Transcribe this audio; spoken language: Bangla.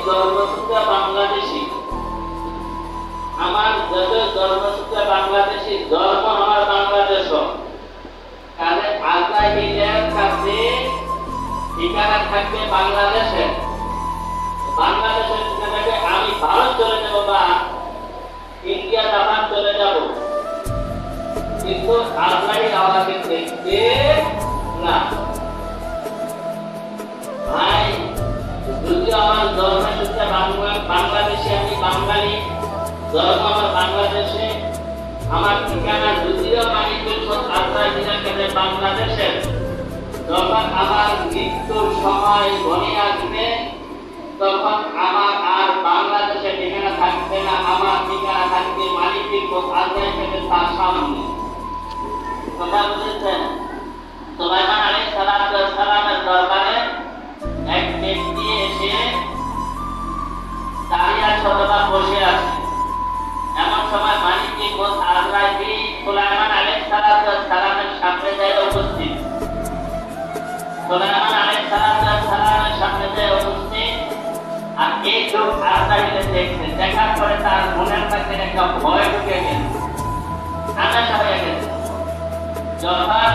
জন্মসূত্রে বাংলাদেশি, আমার যদিও জন্মসূত্রে বাংলাদেশি, জন্ম আমার বাংলাদেশ, কাজে আজরাইলের কাছে ঠিকানা থাকবে বাংলাদেশে। বাংলাদেশের ঠিকানাকে আমি ভারত চলে যাব বা ইন্ডিয়া জাপান চলে যাব, কিন্তু আজরাইল আমাকে দেখবে না। ভাই, যদি আমার জন্মসূত্রে বাংলাদেশে, আমি বাঙালি, জন্ম আমার বাংলাদেশে, আমার ঠিকানা যদিও বাংলাদেশের, যখন আমার মৃত্যুর সময় ঘনিয়ে আসবে তখন আমার আর বাংলাদেশে ঠিকানা থাকবে না, আমার ঠিকানা থাকবে মালিকের তার সামনে। কথা বুঝেছেন? সুলাইমান আলাইহিস সালামের দরবারে এক ব্যক্তি এসে দাঁড়িয়ে আছে অথবা বসে আছে, এমন সময় মালিকের আজরাইল সুলাইমান আলাইহিস সালামের সামনে যায় উপস্থিত। সুলাইমান আলাইহিস সালামের সামনে যায় উপস্থিত, আর এই লোক আজরাইলকে দেখছে। দেখার পরে তার মনের মধ্যে একটা ভয় ঢুকে গেল, আশা হয়ে গেছে। যখন